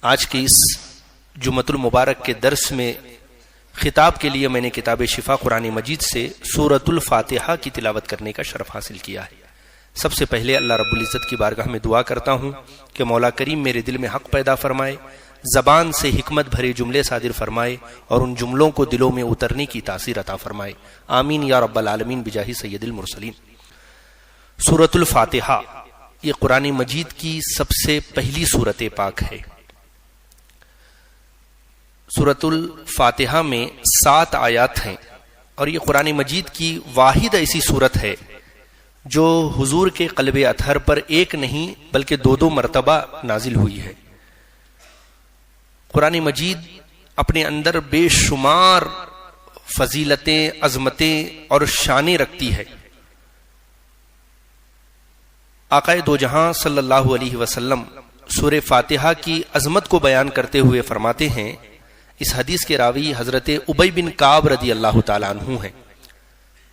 آج کے اس جمعۃ المبارک کے درس میں خطاب کے لیے میں نے کتاب شفا قرآن مجید سے سورۃ الفاتحہ کی تلاوت کرنے کا شرف حاصل کیا ہے۔ سب سے پہلے اللہ رب العزت کی بارگاہ میں دعا کرتا ہوں کہ مولا کریم میرے دل میں حق پیدا فرمائے، زبان سے حکمت بھرے جملے صادر فرمائے اور ان جملوں کو دلوں میں اترنے کی تاثیر عطا فرمائے، آمین یا رب العالمین بجاہ سید المرسلین۔ سورۃ الفاتحہ یہ قرآن مجید کی سب سے پہلی سورت پاک ہے۔ سورۃ الفاتحہ میں 7 آیات ہیں اور یہ قرآن مجید کی واحد ایسی سورت ہے جو حضور کے قلب اطہر پر ایک نہیں بلکہ 2 مرتبہ نازل ہوئی ہے۔ قرآن مجید اپنے اندر بے شمار فضیلتیں، عظمتیں اور شانیں رکھتی ہے۔ آقا دو جہاں صلی اللہ علیہ وسلم سورہ فاتحہ کی عظمت کو بیان کرتے ہوئے فرماتے ہیں، اس حدیث کے راوی حضرت ابی بن کعب رضی اللہ تعالیٰ عنہ ہیں۔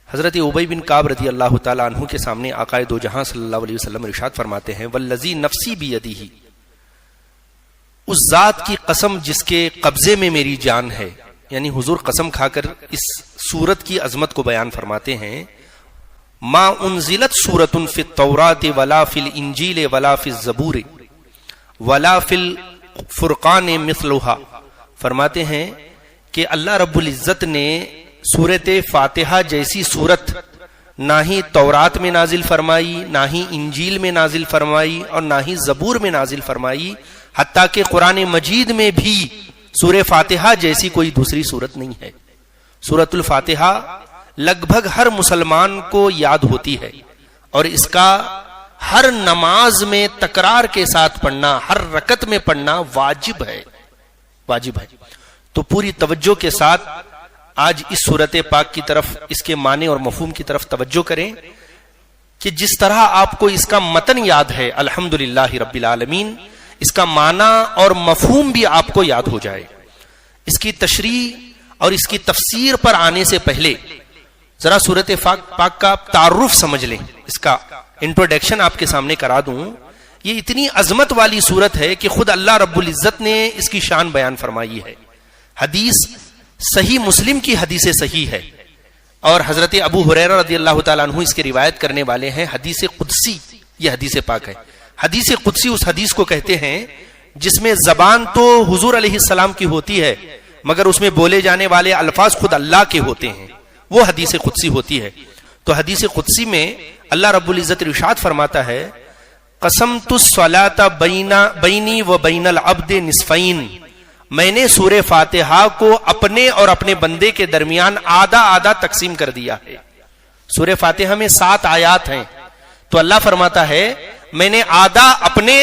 حضرت ابی بن کعب رضی اللہ تعالیٰ عنہ کے سامنے آقا دو جہاں صلی اللہ علیہ وسلم ارشاد فرماتے ہیں، والذی نفسی بیدہ، اس ذات کی قسم جس کے قبضے میں میری جان ہے، یعنی حضور قسم کھا کر اس سورت کی عظمت کو بیان فرماتے ہیں، ما انزلت سورۃ فی التوراۃ ولا فی الانجیل ولا فی الزبور ولا فی الفرقان مثلها، فرماتے ہیں کہ اللہ رب العزت نے سورۃ فاتحہ جیسی سورت نہ ہی تورات میں نازل فرمائی، نہ ہی انجیل میں نازل فرمائی اور نہ ہی زبور میں نازل فرمائی، حتیٰ کہ قرآن مجید میں بھی سورہ فاتحہ جیسی کوئی دوسری سورت نہیں ہے۔ سورۃ الفاتحہ لگ بھگ ہر مسلمان کو یاد ہوتی ہے اور اس کا ہر نماز میں تکرار کے ساتھ پڑھنا، ہر رکعت میں پڑھنا واجب ہے۔ تو پوری توجہ کے ساتھ آج اس سورت پاک کی طرف، اس کے معنی اور مفہوم کی طرف توجہ کریں کہ جس طرح آپ کو اس کا متن یاد ہے الحمدللہ رب العالمین، اس کا معنی اور مفہوم بھی آپ کو یاد ہو جائے۔ اس کی تشریح اور اس کی تفسیر پر آنے سے پہلے ذرا سورت پاک کا تعارف سمجھ لیں، اس کا انٹروڈکشن آپ کے سامنے کرا دوں۔ یہ اتنی عظمت والی سورت ہے کہ خود اللہ رب العزت نے اس کی شان بیان فرمائی ہے۔ حدیث صحیح مسلم کی حدیث صحیح ہے اور حضرت ابو ہریرہ رضی اللہ تعالیٰ عنہ اس کی روایت کرنے والے ہیں۔ حدیث قدسی یہ حدیث پاک ہے۔ حدیث قدسی اس حدیث کو کہتے ہیں جس میں زبان تو حضور علیہ السلام کی ہوتی ہے مگر اس میں بولے جانے والے الفاظ خود اللہ کے ہوتے ہیں، وہ حدیث قدسی ہوتی ہے۔ تو حدیث قدسی میں اللہ رب العزت ارشاد فرماتا ہے، قسمت الصلاۃ بینی و بین العبد نصفین، میں نے سورہ فاتحہ کو اپنے اور اپنے بندے کے درمیان آدھا آدھا تقسیم کر دیا ہے۔ سورہ فاتحہ میں 7 آیات ہیں تو اللہ فرماتا ہے میں نے آدھا اپنے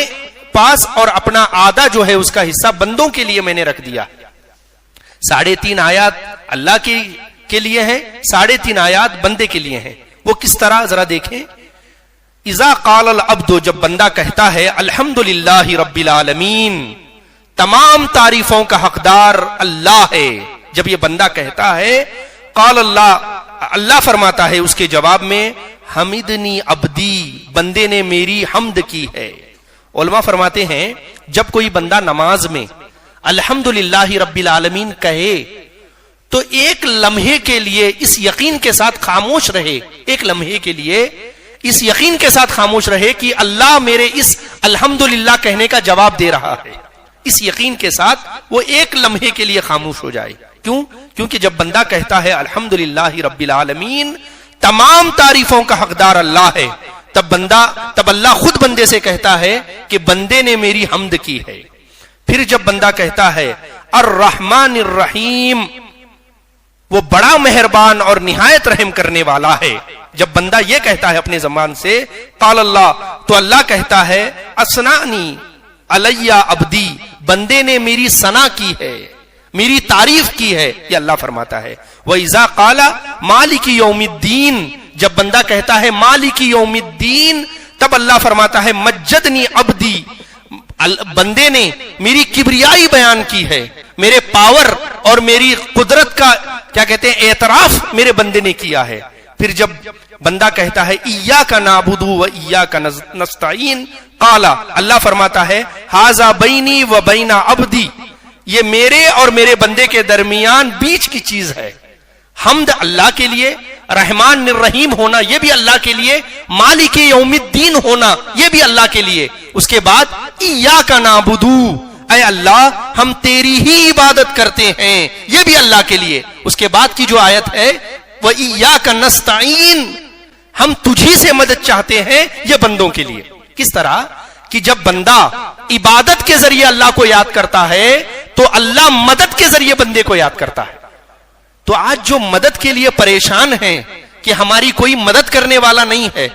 پاس اور اپنا آدھا جو ہے اس کا حصہ بندوں کے لیے میں نے رکھ دیا۔ 3.5 آیات اللہ کے لیے ہیں، 3.5 آیات بندے کے لیے ہیں۔ وہ کس طرح ذرا دیکھیں۔ اذا قال العبد، جب بندہ کہتا ہے الحمدللہ رب العالمین، تمام تعریفوں کا حقدار اللہ ہے، جب یہ بندہ کہتا ہے قال اللہ فرماتا ہے اس کے جواب میں حمدنی عبدی، بندے نے میری حمد کی ہے۔ علماء فرماتے ہیں جب کوئی بندہ نماز میں الحمدللہ رب العالمین کہے تو ایک لمحے کے لیے اس یقین کے ساتھ خاموش رہے، ایک لمحے کے لیے اس یقین کے ساتھ خاموش رہے کہ اللہ میرے اس الحمدللہ کہنے کا جواب دے رہا ہے، اس یقین کے ساتھ وہ ایک لمحے کے لیے خاموش ہو جائے۔ کیوں؟ کیونکہ جب بندہ کہتا ہے الحمدللہ رب العالمین، تمام تعریفوں کا حقدار اللہ ہے، تب اللہ خود بندے سے کہتا ہے کہ بندے نے میری حمد کی ہے۔ پھر جب بندہ کہتا ہے الرحمن الرحیم، وہ بڑا مہربان اور نہایت رحم کرنے والا ہے، جب بندہ یہ کہتا ہے اپنے زبان سے قال اللہ، تو اللہ کہتا ہے اثنانی علی عبدی، بندے نے میری ثنا کی ہے، میری تعریف کی ہے، یہ اللہ فرماتا ہے۔ وَإِذَا قَالَ مَالِكِ يَوْمِ الدِّينِ، جب بندہ کہتا ہے مالک یوم الدین، تب اللہ فرماتا ہے مجدنی عبدی، بندے نے میری کبریائی بیان کی ہے، میرے پاور اور میری قدرت کا کیا کہتے ہیں اعتراف میرے بندے نے کیا ہے۔ پھر جب بندہ کہتا ہے ایاک نعبد و ایاک نستعین قال، اللہ فرماتا ہے ھذا بینی و بین عبدی، یہ میرے اور میرے بندے کے درمیان بیچ کی چیز ہے. حمد اللہ کے لیے، رحمان الرحیم ہونا یہ بھی اللہ کے لیے، مالک یوم الدین ہونا یہ بھی اللہ کے لیے. اس کے بعد ایاک نعبد، اے اللہ ہم تیری ہی عبادت کرتے ہیں، یہ بھی اللہ کے لیے. اس کے بعد کی جو آیت ہے وَإِيَّاكَ نَسْتَعِينُ، ہم تجھی سے مدد چاہتے ہیں، یہ بندوں کے لیے. کس طرح کہ جب بندہ عبادت کے ذریعے اللہ کو یاد کرتا ہے تو اللہ مدد کے ذریعے بندے کو یاد کرتا ہے. تو آج جو مدد کے لیے پریشان ہیں کہ ہماری کوئی مدد کرنے والا نہیں ہے،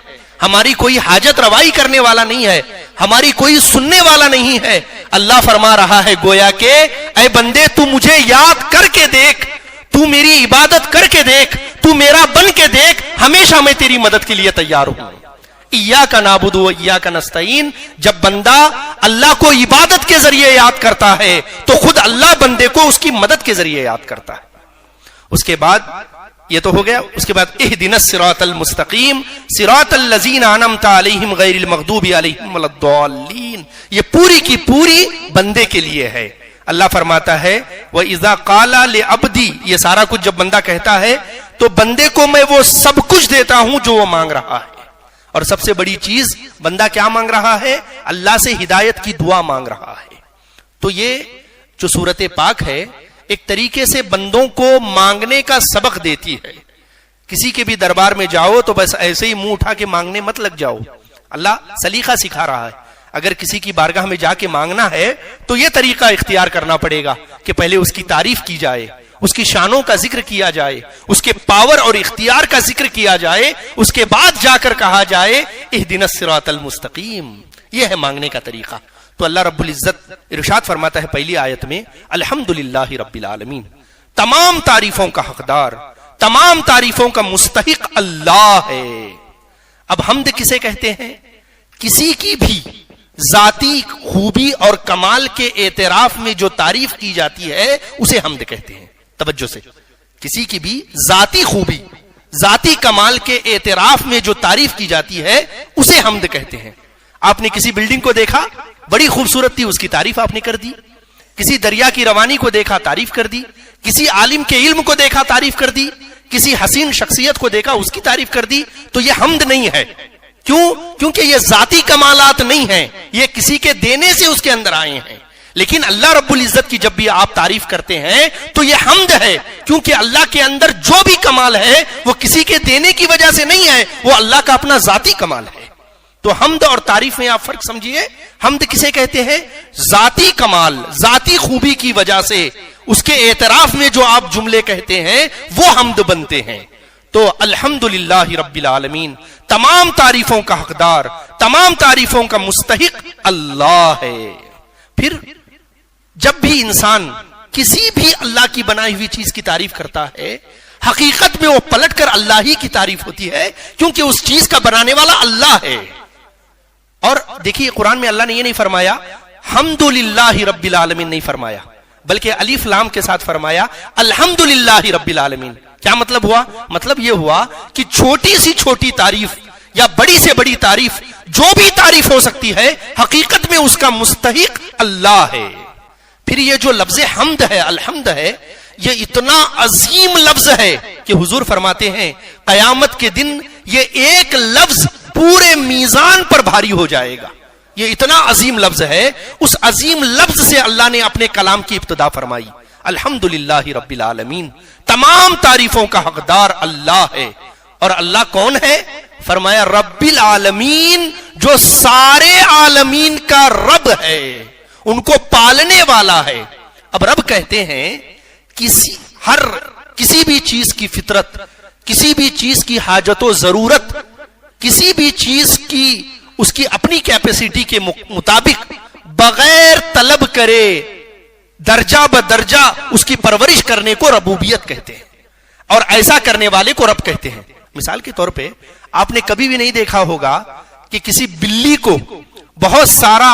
ہماری کوئی حاجت روائی کرنے والا نہیں ہے، ہماری کوئی سننے والا نہیں ہے، اللہ فرما رہا ہے گویا کہ اے بندے تو مجھے یاد کر کے دیکھ، تو میری عبادت کر کے دیکھ، تو میرا بن کے دیکھ، ہمیشہ میں تیری مدد کے لیے تیار ہوں. ایاک نعبد و ایاک نستعین، جب بندہ اللہ کو عبادت کے ذریعے یاد کرتا ہے تو خود اللہ بندے کو اس کی مدد کے ذریعے یاد کرتا ہے. اس کے بعد یہ تو ہو گیا. اس کے بعد اہدنا الصراط المستقیم صراط الذین انعمت علیہم غیر المغضوب علیہم ولا الضالین، یہ پوری کی پوری بندے کے لیے ہے. اللہ فرماتا ہے وَإِذَا قَالَ لِعَبْدِي، یہ سارا کچھ جب بندہ کہتا ہے تو بندے کو میں وہ سب کچھ دیتا ہوں جو وہ مانگ رہا ہے. اور سب سے بڑی چیز بندہ کیا مانگ رہا ہے؟ اللہ سے ہدایت کی دعا مانگ رہا ہے. تو یہ جو سورت پاک ہے ایک طریقے سے بندوں کو مانگنے کا سبق دیتی ہے. کسی کے بھی دربار میں جاؤ تو بس ایسے ہی منہ اٹھا کے مانگنے مت لگ جاؤ. اللہ سلیقہ سکھا رہا ہے. اگر کسی کی بارگاہ میں جا کے مانگنا ہے تو یہ طریقہ اختیار کرنا پڑے گا کہ پہلے اس کی تعریف کی جائے، اس کی شانوں کا ذکر کیا جائے، اس کے پاور اور اختیار کا ذکر کیا جائے، اس کے بعد جا کر کہا جائے اہدنا الصراط المستقیم. یہ ہے مانگنے کا طریقہ. تو اللہ رب العزت ارشاد فرماتا ہے پہلی آیت میں الحمدللہ رب العالمین، تمام تعریفوں کا حقدار، تمام تعریفوں کا مستحق اللہ ہے. اب حمد کسے کہتے ہیں؟ کسی کی بھی ذاتی خوبی اور کمال کے اعتراف میں جو تعریف کی جاتی ہے اسے حمد کہتے ہیں. توجہ سے، کسی کی بھی ذاتی خوبی، ذاتی کمال کے اعتراف میں جو تعریف کی جاتی ہے اسے حمد کہتے ہیں. آپ نے کسی بلڈنگ کو دیکھا، بڑی خوبصورت تھی، اس کی تعریف آپ نے کر دی. کسی دریا کی روانی کو دیکھا، تعریف کر دی. کسی عالم کے علم کو دیکھا، تعریف کر دی. کسی حسین شخصیت کو دیکھا، اس کی تعریف کر دی. تو یہ حمد نہیں ہے. کیوں؟ کیونکہ یہ ذاتی کمالات نہیں ہیں، یہ کسی کے دینے سے اس کے اندر آئے ہیں. لیکن اللہ رب العزت کی جب بھی آپ تعریف کرتے ہیں تو یہ حمد ہے، کیونکہ اللہ کے اندر جو بھی کمال ہے وہ کسی کے دینے کی وجہ سے نہیں ہے، وہ اللہ کا اپنا ذاتی کمال ہے. تو حمد اور تعریف میں آپ فرق سمجھیے. حمد کسے کہتے ہیں؟ ذاتی کمال، ذاتی خوبی کی وجہ سے اس کے اعتراف میں جو آپ جملے کہتے ہیں وہ حمد بنتے ہیں. تو الحمدللہ رب العالمین، تمام تعریفوں کا حقدار، تمام تعریفوں کا مستحق اللہ ہے. پھر جب بھی انسان کسی بھی اللہ کی بنائی ہوئی چیز کی تعریف کرتا ہے، حقیقت میں وہ پلٹ کر اللہ ہی کی تعریف ہوتی ہے، کیونکہ اس چیز کا بنانے والا اللہ ہے. اور دیکھیے قرآن میں اللہ نے یہ نہیں فرمایا حمدللہ رب العالمین، نہیں فرمایا، بلکہ الف لام کے ساتھ فرمایا الحمدللہ رب العالمین. کیا مطلب ہوا؟ مطلب یہ ہوا کہ چھوٹی سی چھوٹی تعریف یا بڑی سے بڑی تعریف، جو بھی تعریف ہو سکتی ہے، حقیقت میں اس کا مستحق اللہ ہے. پھر یہ جو لفظ حمد ہے، الحمد ہے، یہ اتنا عظیم لفظ ہے کہ حضور فرماتے ہیں قیامت کے دن یہ ایک لفظ پورے میزان پر بھاری ہو جائے گا. یہ اتنا عظیم لفظ ہے. اس عظیم لفظ سے اللہ نے اپنے کلام کی ابتدا فرمائی الحمدللہ رب العالمین، تمام تعریفوں کا حقدار اللہ ہے. اور اللہ کون ہے؟ فرمایا رب العالمین، جو سارے عالمین کا رب ہے، ان کو پالنے والا ہے. اب رب کہتے ہیں کسی بھی چیز کی فطرت، کسی بھی چیز کی حاجت و ضرورت، کسی بھی چیز کی اس کی اپنی کیپیسٹی کے مطابق بغیر طلب کرے درجہ بدرجہ اس کی پرورش کرنے کو ربوبیت کہتے ہیں، اور ایسا کرنے والے کو رب کہتے ہیں. مثال کے طور پہ آپ نے کبھی بھی نہیں دیکھا ہوگا کہ کسی بلی کو بہت سارا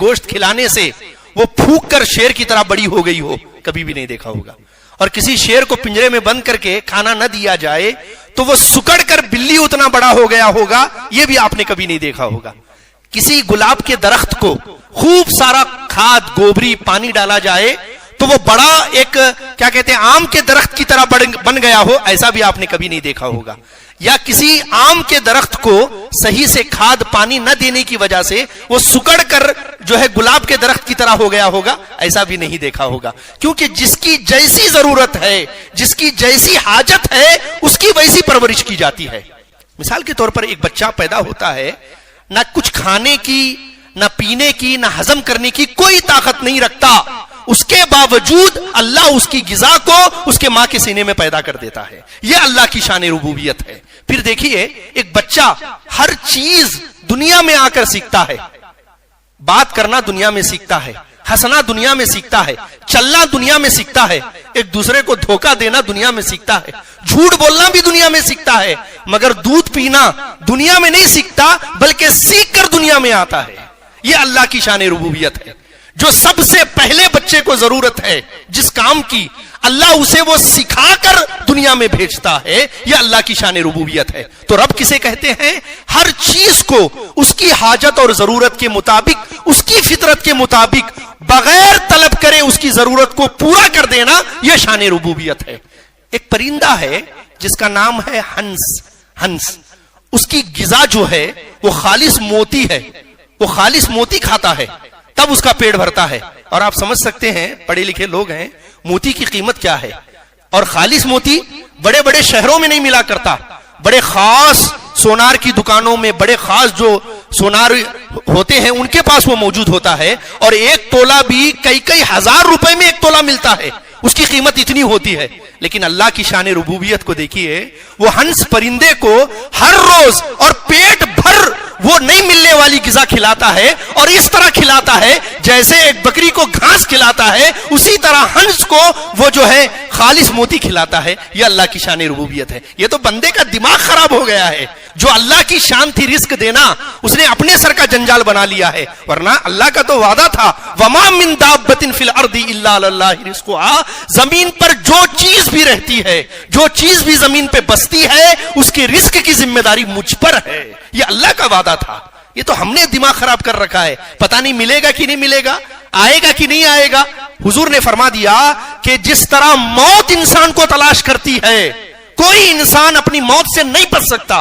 گوشت کھلانے سے وہ پھونک کر شیر کی طرح بڑی ہو گئی ہو. کبھی بھی نہیں دیکھا ہوگا. اور کسی شیر کو پنجرے میں بند کر کے کھانا نہ دیا جائے تو وہ سکڑ کر بلی اتنا بڑا ہو گیا ہوگا، یہ بھی آپ نے کبھی نہیں دیکھا ہوگا۔ کسی گلاب کے درخت کو خوب سارا کھاد گوبری پانی ڈالا جائے تو وہ بڑا ایک کیا کہتے ہیں آم کے درخت کی طرح بن گیا ہو، ایسا بھی آپ نے کبھی نہیں دیکھا ہوگا۔ یا کسی آم کے درخت کو صحیح سے کھاد پانی نہ دینے کی وجہ سے وہ سکڑ کر جو ہے گلاب کے درخت کی طرح ہو گیا ہوگا، ایسا بھی نہیں دیکھا ہوگا۔ کیونکہ جس کی جیسی ضرورت ہے، جس کی جیسی حاجت ہے، اس کی ویسی پرورش کی جاتی ہے۔ مثال کے طور پر ایک بچہ پیدا ہوتا ہے، نہ کچھ کھانے کی، نہ پینے کی، نہ ہضم کرنے کی کوئی طاقت نہیں رکھتا، اس کے باوجود اللہ اس کی غذا کو اس کے ماں کے سینے میں پیدا کر دیتا ہے۔ یہ اللہ کی شان ربوبیت ہے۔ پھر دیکھیے ایک بچہ ہر چیز دنیا میں آ کر سیکھتا ہے، بات کرنا دنیا میں سیکھتا ہے، ہنسنا دنیا میں سیکھتا ہے، چلنا دنیا میں سیکھتا ہے، ایک دوسرے کو دھوکہ دینا دنیا میں سیکھتا ہے، جھوٹ بولنا بھی دنیا میں سیکھتا ہے، مگر دودھ پینا دنیا میں نہیں سیکھتا بلکہ سیکھ کر دنیا میں آتا ہے۔ یہ اللہ کی شان ربوبیت ہے۔ جو سب سے پہلے بچے کو ضرورت ہے جس کام کی، اللہ اسے وہ سکھا کر دنیا میں بھیجتا ہے۔ یہ اللہ کی شان ربوبیت ہے۔ تو رب کسے کہتے ہیں؟ ہر چیز کو اس کی حاجت اور ضرورت کے مطابق، اس کی فطرت کے مطابق بغیر طلب کرے اس کی ضرورت کو پورا کر دینا، یہ شان ربوبیت ہے۔ ایک پرندہ ہے جس کا نام ہے ہنس، اس کی غذا جو ہے وہ خالص موتی ہے، وہ خالص موتی کھاتا ہے، تب اس کا پیٹ بھرتا ہے۔ اور آپ سمجھ سکتے ہیں، پڑھے لکھے لوگ ہیں، موتی کی قیمت کیا ہے۔ اور خالص موتی بڑے بڑے شہروں میں نہیں ملا کرتا، بڑے خاص سونار کی دکانوں میں، بڑے خاص جو سونار ہوتے ہیں ان کے پاس وہ موجود ہوتا ہے، اور ایک تولہ بھی کئی ہزار روپے میں ایک تولہ ملتا ہے، اس کی قیمت اتنی ہوتی ہے۔ لیکن اللہ کی شان ربوبیت کو دیکھیے، وہ ہنس پرندے کو ہر روز اور پیٹ بھر وہ نہیں ملنے والی غذا کھلاتا ہے، اور اس طرح کھلاتا ہے جیسے ایک بکری کو گھاس کھلاتا ہے، اسی طرح ہنس کو وہ جو ہے خالص موتی کھلاتا ہے۔ یہ اللہ کی شان ربوبیت ہے۔ یہ تو بندے کا دماغ خراب ہو گیا ہے۔ جو اللہ کی شان تھی رزق دینا، اس نے اپنے سر کا جنجال بنا لیا ہے، ورنہ اللہ کا تو وعدہ تھا وَمَا مِن دَابَّةٍ فِي الْأَرْضِ إِلَّا عَلَى اللَّهِ رِزْقُهَا۔ زمین پر جو چیز بھی رہتی ہے، جو چیز بھی زمین پہ بستی ہے، اس کے رزق کی ذمہ داری مجھ پر ہے۔ یہ اللہ کا وعدہ تھا۔ یہ تو ہم نے دماغ خراب کر رکھا ہے، پتہ نہیں ملے گا کہ نہیں ملے گا، آئے گا کہ نہیں آئے گا۔ حضور نے فرما دیا کہ جس طرح موت انسان کو تلاش کرتی ہے، کوئی انسان اپنی موت سے نہیں بچ سکتا،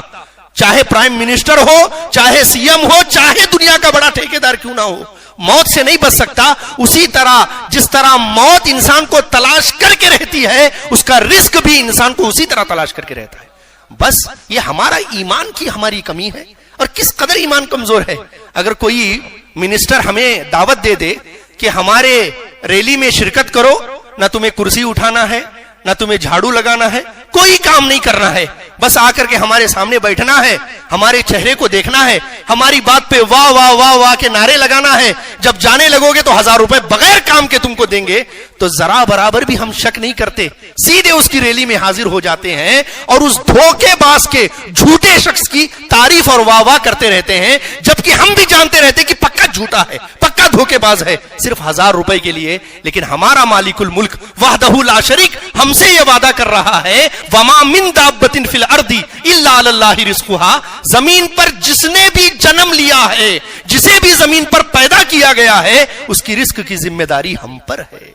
چاہے پرائم منسٹر ہو، چاہے سی ایم ہو، چاہے دنیا کا بڑا ٹھیکیدار کیوں نہ ہو، موت سے نہیں بچ سکتا۔ اسی طرح جس طرح موت انسان کو تلاش کر کے رہتی ہے، اس کا رزق بھی انسان کو اسی طرح تلاش کر کے رہتا ہے۔ بس یہ ہمارا ایمان کی ہماری کمی ہے، اور کس قدر ایمان کمزور ہے۔ اگر کوئی منسٹر ہمیں دعوت دے دے کہ ہمارے ریلی میں شرکت کرو، نہ تمہیں کرسی اٹھانا ہے، نہ تمہیں جھاڑو لگانا ہے، کوئی کام نہیں کرنا ہے، بس آ کر کے ہمارے سامنے بیٹھنا ہے، ہمارے چہرے کو دیکھنا ہے، ہماری بات پہ واہ واہ واہ واہ کے نعرے لگانا ہے، جب جانے لگو گے تو 1000 روپے بغیر کام کے تم کو دیں گے، تو ذرا برابر بھی ہم شک نہیں کرتے، سیدھے اس کی ریلی میں حاضر ہو جاتے ہیں اور اس دھوکے باز کے جھوٹے شخص کی تعریف اور واہ واہ کرتے رہتے ہیں، جبکہ ہم بھی جانتے رہتے کہ پکا جھوٹا ہے، پکا دھوکے باز ہے، صرف 1000 روپے کے لیے۔ لیکن ہمارا مالک الملک وحدہ لا شریک ہم سے یہ وعدہ کر رہا ہے وما من دابۃ فی الارض الا علی اللہ رزقها، زمین پر جس نے بھی جنم لیا ہے، جسے بھی زمین پر پیدا کیا گیا ہے، اس کی رزق کی ذمہ داری ہم پر ہے۔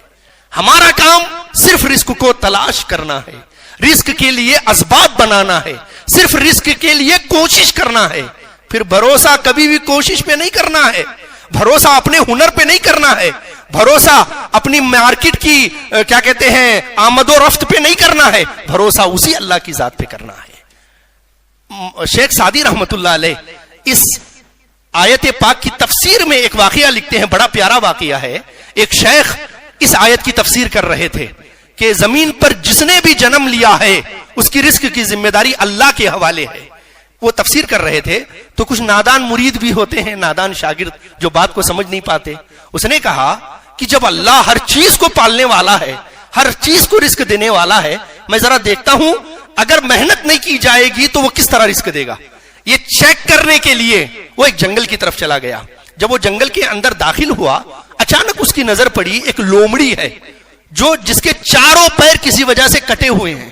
ہمارا کام صرف رزق کو تلاش کرنا ہے، رزق کے لیے اسباب بنانا ہے، صرف رزق کے لیے کوشش کرنا ہے۔ پھر بھروسہ کبھی بھی کوشش پہ نہیں کرنا ہے، بھروسہ اپنے ہنر پہ نہیں کرنا ہے، بھروسہ اپنی مارکیٹ کی کیا کہتے ہیں آمد و رفت پہ نہیں کرنا ہے، بھروسہ اسی اللہ کی ذات پہ کرنا ہے۔ شیخ سعدی رحمت اللہ علیہ اس آیت پاک کی تفسیر میں ایک واقعہ لکھتے ہیں، بڑا پیارا واقعہ ہے۔ ایک شیخ اس آیت کی تفسیر کر رہے تھے کہ زمین پر جس نے بھی جنم لیا ہے اس کی رزق کی ذمہ داری اللہ کے حوالے ہے۔ وہ تفسیر کر رہے تھے تو کچھ نادان مرید بھی ہوتے ہیں، نادان شاگرد جو بات کو سمجھ نہیں پاتے۔ اس نے کہا کہ جب اللہ ہر چیز کو پالنے والا ہے، ہر چیز کو رزق دینے والا ہے، میں ذرا دیکھتا ہوں اگر محنت نہیں کی جائے گی تو وہ کس طرح رزق دے گا۔ یہ چیک کرنے کے لیے وہ ایک جنگل کی طرف چلا گیا۔ جب وہ جنگل کے اندر داخل ہوا، اچانک اس کی نظر پڑی ایک لومڑی ہے جس کے چاروں پیر کسی وجہ سے کٹے ہوئے ہیں،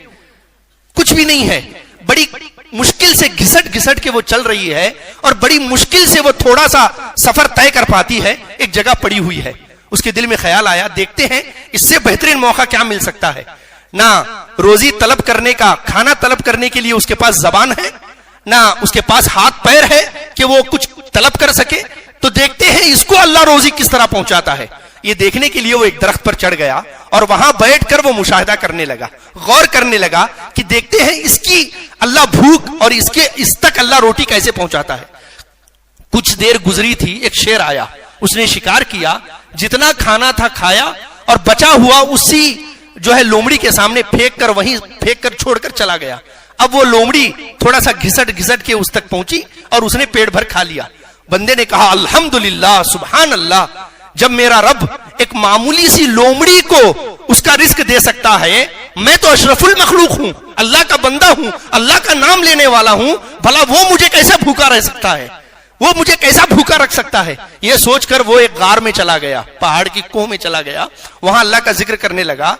کچھ بھی نہیں ہے، بڑی مشکل سے گھسٹ گھسٹ کے وہ چل رہی ہے اور بڑی مشکل سے وہ تھوڑا سا سفر طے کر پاتی ہے، ایک جگہ پڑی ہوئی ہے. اس کے دل میں خیال آیا دیکھتے ہیں اس سے بہترین موقع کیا مل سکتا ہے. نہ روزی طلب کرنے کا، کھانا طلب کرنے کے لیے اس کے پاس زبان ہے، نہ اس کے پاس ہاتھ پیر ہے کہ وہ کچھ طلب کر سکے. تو دیکھتے ہیں اس کو اللہ روزی کس طرح پہنچاتا ہے. یہ دیکھنے کے لیے وہ ایک درخت پر چڑھ گیا اور وہاں بیٹھ کر وہ مشاہدہ کرنے لگا، غور کرنے لگا کہ دیکھتے ہیں اس کی اللہ بھوک اور اس تک اللہ روٹی کیسے پہنچاتا ہے. کچھ دیر گزری تھی، ایک شیر آیا، اس نے شکار کیا، جتنا کھانا تھا کھایا اور بچا ہوا اسی جو ہے لومڑی کے سامنے پھینک کر چھوڑ کر چلا گیا. اب وہ لومڑی تھوڑا سا گھسٹ گھسٹ کے اس تک پہنچی اور اس نے پیٹ بھر کھا لیا. بندے نے کہا الحمدللہ سبحان اللہ، جب میرا رب ایک معمولی سی لومڑی کو اس کا رزق دے سکتا ہے، میں تو اشرف المخلوق ہوں، اللہ کا بندہ ہوں، اللہ کا نام لینے والا ہوں، بھلا وہ مجھے کیسے بھوکا رہ سکتا ہے، وہ مجھے کیسا بھوکا رکھ سکتا ہے. یہ سوچ کر وہ ایک غار میں چلا گیا، پہاڑ کی کوہ میں چلا گیا، وہاں اللہ کا ذکر کرنے لگا.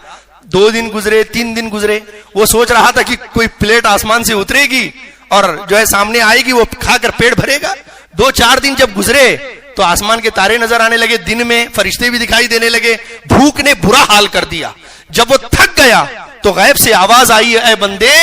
2 دن گزرے، 3 دن گزرے، وہ سوچ رہا تھا کہ کوئی پلیٹ آسمان سے اترے گی اور جو ہے سامنے آئے گی، وہ کھا کر پیٹ بھرے گا. 2-4 دن جب گزرے تو آسمان کے تارے نظر آنے لگے، دن میں فرشتے بھی دکھائی دینے لگے. بھوک نے برا حال کر دیا. جب وہ تھک گیا تو غیب سے آواز آئی، اے بندے،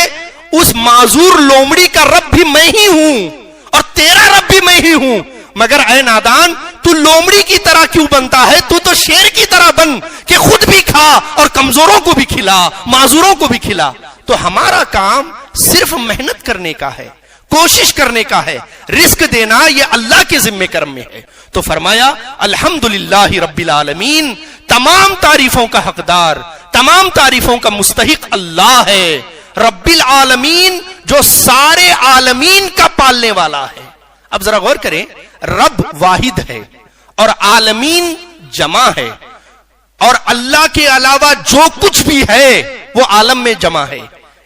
اس معذور لومڑی کا رب بھی میں ہی ہوں اور تیرا رب بھی میں ہی ہوں، مگر اے نادان تو لومڑی کی طرح کیوں بنتا ہے؟ تو شیر کی طرح بن کہ خود بھی کھا اور کمزوروں کو بھی کھلا، معذوروں کو بھی کھلا. تو ہمارا کام صرف محنت کرنے کا ہے، کوشش کرنے کا ہے، رزق دینا یہ اللہ کے ذمہ کرم میں ہے. تو فرمایا الحمدللہ رب العالمین، تمام تعریفوں کا حقدار، تمام تعریفوں کا مستحق اللہ ہے. رب العالمین جو سارے عالمین کا پالنے والا ہے. اب ذرا غور کریں، رب واحد ہے اور عالمین جمع ہے، اور اللہ کے علاوہ جو کچھ بھی ہے وہ عالم میں جمع ہے.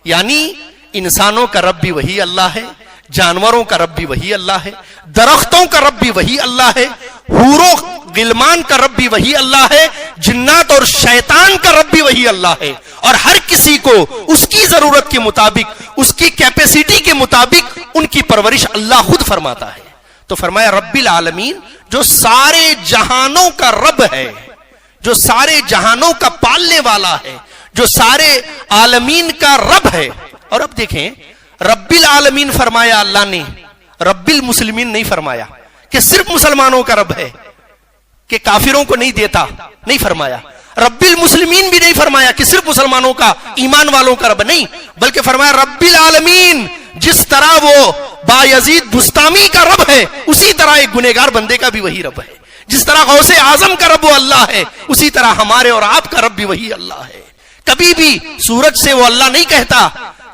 یعنی انسانوں کا رب بھی وہی اللہ ہے، جانوروں کا رب بھی وہی اللہ ہے، درختوں کا رب بھی وہی اللہ ہے، حوروں غلمان کا رب بھی وہی اللہ ہے، جنات اور شیطان کا رب بھی وہی اللہ ہے. اور ہر کسی کو اس کی ضرورت کے مطابق، اس کی کیپیسٹی کے مطابق ان کی پرورش اللہ خود فرماتا ہے. تو فرمایا رب العالمین جو سارے جہانوں کا رب ہے، جو سارے جہانوں کا پالنے والا ہے، جو سارے عالمین کا رب ہے. اور اب دیکھیں، رب العالمین فرمایا اللہ نے، رب المسلمین نہیں فرمایا کہ صرف مسلمانوں کا رب ہے، کہ کافروں کو نہیں دیتا، نہیں فرمایا. رب المسلمین بھی نہیں فرمایا کہ صرف مسلمانوں کا، ایمان والوں کا رب نہیں، بلکہ فرمایا رب العالمین، جس طرح وہ بایزید بستامی کا رب ہے اسی طرح ایک گنہگار بندے کا بھی وہی رب ہے. جس طرح غوث اعظم کا رب وہ اللہ ہے، اسی طرح ہمارے اور آپ کا رب بھی وہی اللہ ہے. کبھی بھی سورج سے وہ اللہ نہیں کہتا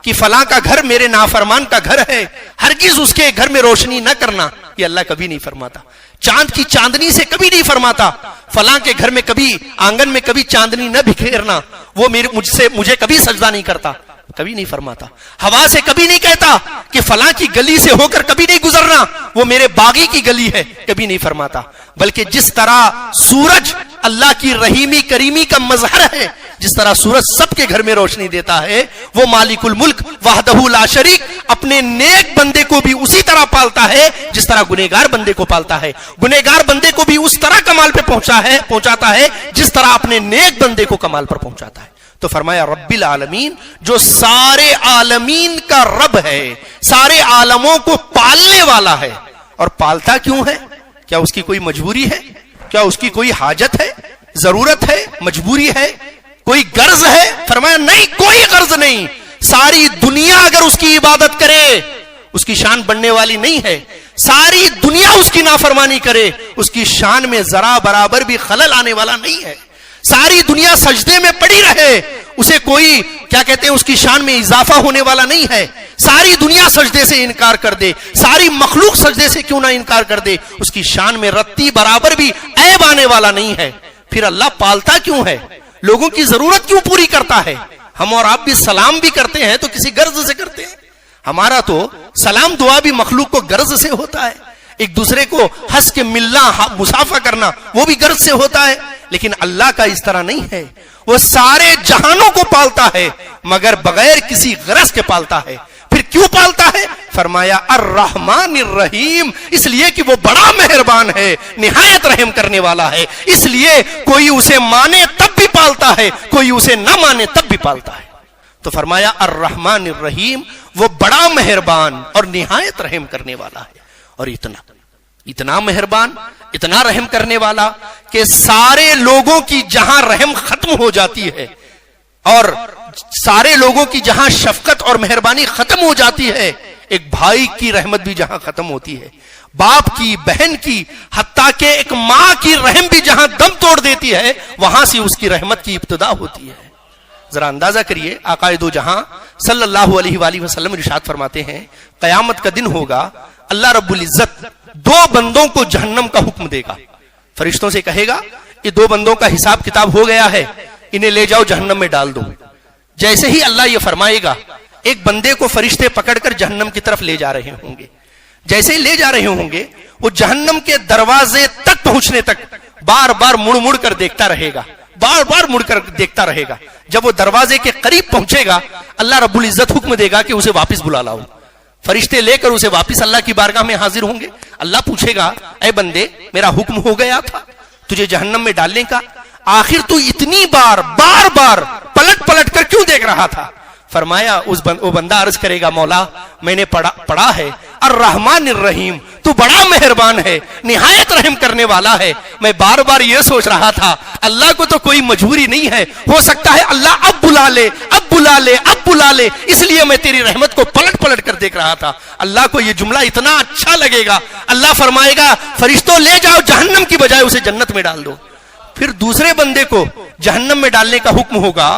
کہ فلاں کا گھر میرے نافرمان کا گھر ہے، ہرگز اس کے گھر میں روشنی نہ کرنا، یہ اللہ کبھی نہیں فرماتا. چاند کی چاندنی سے کبھی نہیں فرماتا فلاں کے گھر میں کبھی آنگن میں کبھی چاندنی نہ بکھیرنا، وہ مجھے کبھی سجدہ نہیں کرتا، کبھی نہیں فرماتا. ہوا سے کبھی نہیں کہتا کہ فلاں کی گلی سے ہو کر کبھی نہیں گزرنا، وہ میرے باغی کی گلی ہے، کبھی نہیں فرماتا. بلکہ جس طرح سورج اللہ کی رحیمی کریمی کا مظہر ہے، جس طرح سورج سب کے گھر میں روشنی دیتا ہے، وہ مالک الملک وحدہ لا شریک اپنے نیک بندے کو بھی اسی طرح پالتا ہے جس طرح گنہگار بندے کو پالتا ہے. گنہگار بندے کو بھی اس طرح کمال پہ پہنچاتا ہے جس طرح اپنے نیک بندے کو کمال پر پہنچاتا ہے. تو فرمایا رب العالمین جو سارے عالمین کا رب ہے، سارے عالموں کو پالنے والا ہے. اور پالتا کیوں ہے؟ کیا اس کی کوئی مجبوری ہے؟ کیا اس کی کوئی حاجت ہے، ضرورت ہے، مجبوری ہے، کوئی غرض ہے؟ فرمایا نہیں، کوئی غرض نہیں. ساری دنیا اگر اس کی عبادت کرے اس کی شان بڑھنے والی نہیں ہے. ساری دنیا اس کی نافرمانی کرے اس کی شان میں ذرا برابر بھی خلل آنے والا نہیں ہے. ساری دنیا سجدے میں پڑی رہے اسے کوئی کیا کہتے ہیں اس کی شان میں اضافہ ہونے والا نہیں ہے. ساری دنیا سجدے سے انکار کر دے، ساری مخلوق سجدے سے کیوں نہ انکار کر دے، اس کی شان میں رتی برابر بھی عیب آنے والا نہیں ہے. پھر اللہ پالتا کیوں ہے؟ لوگوں کی ضرورت کیوں پوری کرتا ہے؟ ہم اور آپ بھی سلام بھی کرتے ہیں تو کسی غرض سے کرتے ہیں. ہمارا تو سلام دعا بھی مخلوق کو غرض سے ہوتا ہے. ایک دوسرے کو ہنس کے ملنا، مسافہ کرنا، وہ بھی غرض سے ہوتا ہے. لیکن اللہ کا اس طرح نہیں ہے. وہ سارے جہانوں کو پالتا ہے مگر بغیر کسی غرض کے پالتا ہے. پھر کیوں پالتا ہے؟ فرمایا الرحمن الرحیم، اس لیے کہ وہ بڑا مہربان ہے، نہایت رحم کرنے والا ہے، اس لیے کوئی اسے مانے تب بھی پالتا ہے، کوئی اسے نہ مانے تب بھی پالتا ہے۔ تو فرمایا الرحمن الرحیم، وہ بڑا مہربان اور نہایت رحم کرنے والا ہے۔ اور اتنا مہربان، اتنا رحم کرنے والا کہ سارے لوگوں کی جہاں رحم ختم ہو جاتی ہے اور سارے لوگوں کی جہاں شفقت اور مہربانی ختم ہو جاتی ہے، ایک بھائی کی رحمت بھی جہاں ختم ہوتی ہے، باپ کی، بہن کی، حتیٰ کہ ایک ماں کی رحم بھی جہاں دم توڑ دیتی ہے، وہاں سے اس کی رحمت کی ابتدا ہوتی ہے۔ ذرا اندازہ کریے، آقا دو جہاں صلی اللہ علیہ وآلہ وسلم ارشاد فرماتے ہیں قیامت کا دن ہوگا، اللہ رب العزت دو بندوں کو جہنم کا حکم دے گا، فرشتوں سے کہے گا یہ دو بندوں کا حساب کتاب ہو گیا ہے، انہیں لے جاؤ جہنم میں ڈال دو۔ جیسے ہی اللہ یہ فرمائے گا، ایک بندے کو فرشتے پکڑ کر جہنم کی طرف لے جا رہے ہوں گے، جیسے ہی لے جا رہے ہوں گے وہ جہنم کے دروازے تک پہنچنے تک بار بار مڑ مڑ کر دیکھتا رہے گا، بار بار مڑ کر دیکھتا رہے گا۔ جب وہ دروازے کے قریب پہنچے گا، اللہ رب العزت حکم دے گا کہ اسے واپس بلا لاؤ۔ فرشتے لے کر اسے واپس اللہ کی بارگاہ میں حاضر ہوں گے۔ اللہ پوچھے گا اے بندے، میرا حکم ہو گیا تھا تجھے جہنم میں ڈالنے کا، آخر تو اتنی بار بار بار پلٹ پلٹ کر کیوں دیکھ رہا تھا؟ فرمایا وہ بندہ عرض کرے گا مولا میں نے پڑھا ہے الرحمن الرحیم، تو بڑا مہربان ہے، نہایت رحم کرنے والا ہے، میں بار بار یہ سوچ رہا تھا اللہ کو تو کوئی مجبوری نہیں ہے، ہو سکتا ہے اللہ اب بلا لے، اب بلا لے، اب بلا لے، اس لیے میں تیری رحمت کو پلٹ پلٹ کر دیکھ رہا تھا۔ اللہ کو یہ جملہ اتنا اچھا لگے گا، اللہ فرمائے گا فرشتوں لے جاؤ جہنم کی بجائے اسے جنت میں ڈال دو۔ پھر دوسرے بندے کو جہنم میں ڈالنے کا حکم ہوگا،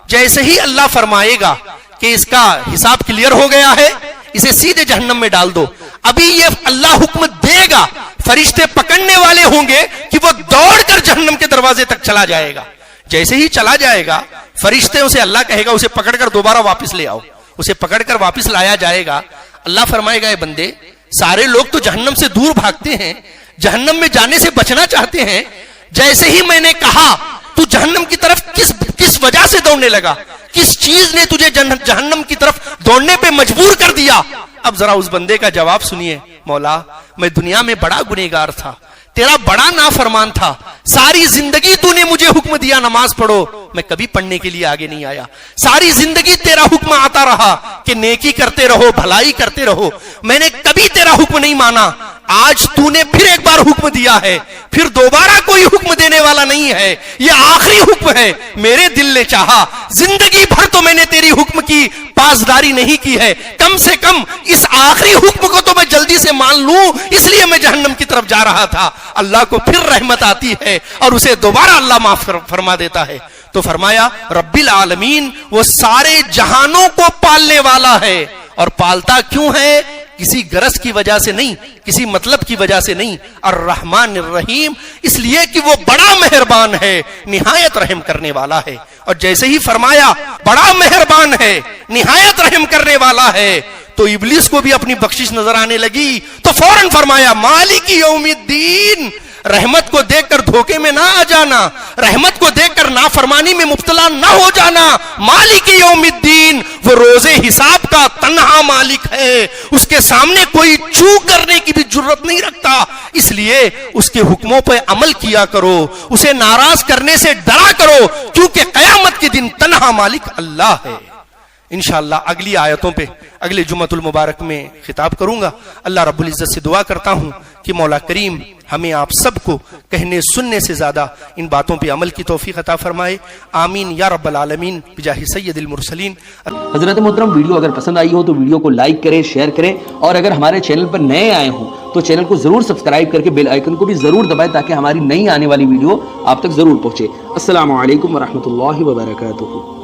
جیسے ہی اللہ فرمائے گا کہ اس کا حساب کلیئر ہو گیا ہے، اسے سیدھے جہنم میں ڈال دو، ابھی یہ اللہ حکم دے گا، فرشتے پکڑنے والے ہوں گے کہ وہ دوڑ کر جہنم کے دروازے تک چلا جائے گا۔ جیسے ہی چلا جائے گا، فرشتے سے اللہ کہے گا اسے پکڑ کر دوبارہ واپس لے آؤ، اسے پکڑ کر واپس لایا جائے گا۔ اللہ فرمائے گا اے بندے، سارے لوگ تو جہنم سے دور بھاگتے ہیں، جہنم میں جانے سے بچنا چاہتے ہیں، جیسے ہی میں نے کہا تو جہنم کی طرف کس وجہ سے دوڑنے لگا، کس چیز نے تجھے جہنم کی طرف دوڑنے پہ مجبور کر دیا؟ اب ذرا اس بندے کا جواب سنیے، مولا میں دنیا میں بڑا گنہگار تھا، تیرا بڑا نافرمان تھا، ساری زندگی تو نے مجھے حکم دیا نماز پڑھو، میں کبھی پڑھنے کے لیے آگے نہیں آیا، ساری زندگی تیرا حکم آتا رہا کہ نیکی کرتے رہو، بھلائی کرتے رہو، میں نے کبھی تیرا حکم نہیں مانا، آج تو نے پھر ایک بار حکم دیا ہے، پھر دوبارہ کوئی حکم دینے والا نہیں ہے، یہ آخری حکم ہے، میرے دل نے چاہا زندگی بھر تو میں نے تیری حکم کی پاسداری نہیں کی ہے، کم سے کم اس آخری حکم کو تو میں جلدی سے مان لوں، اس لیے میں جہنم کی طرف جا رہا تھا۔ اللہ کو پھر رحمت آتی ہے اور اسے دوبارہ اللہ معاف فرما دیتا ہے۔ تو فرمایا رب العالمین وہ سارے جہانوں کو پالنے والا ہے، اور پالتا کیوں ہے؟ کسی غرض کی وجہ سے نہیں، کسی مطلب کی وجہ سے نہیں، الرحمن الرحیم، اس لیے کہ وہ بڑا مہربان ہے، نہایت رحم کرنے والا ہے۔ اور جیسے ہی فرمایا بڑا مہربان ہے، نہایت رحم کرنے والا ہے، تو ابلیس کو بھی اپنی بخشش نظر آنے لگی، تو فوراً فرمایا مالک یوم الدین، رحمت کو دیکھ کر دھوکے میں نہ آ جانا، رحمت کو دیکھ کر نافرمانی میں مبتلا نہ ہو جانا، مالک یوم الدین وہ روز حساب کا تنہا مالک ہے، اس کے سامنے کوئی چوک کرنے کی بھی جرت نہیں رکھتا، اس لیے اس کے حکموں پہ عمل کیا کرو، اسے ناراض کرنے سے ڈرا کرو، کیونکہ قیامت کے دن تنہا مالک اللہ ہے۔ انشاءاللہ اگلی آیتوں پہ اگلے جمعۃ المبارک میں خطاب کروں گا۔ اللہ رب العزت سے دعا کرتا ہوں کہ مولا کریم ہمیں آپ سب کو کہنے سننے سے زیادہ ان باتوں پہ عمل کی توفیق عطا فرمائے، آمین یا رب العالمین بجاہ سید المرسلین۔ حضرت محترم، ویڈیو اگر پسند آئی ہو تو ویڈیو کو لائک کریں، شیئر کریں، اور اگر ہمارے چینل پر نئے آئے ہوں تو چینل کو ضرور سبسکرائب کر کے بیل آئیکن کو بھی ضرور دبائیں تاکہ ہماری نئی آنے والی ویڈیو آپ تک ضرور پہنچے۔ السلام علیکم ورحمۃ اللہ وبرکاتہ۔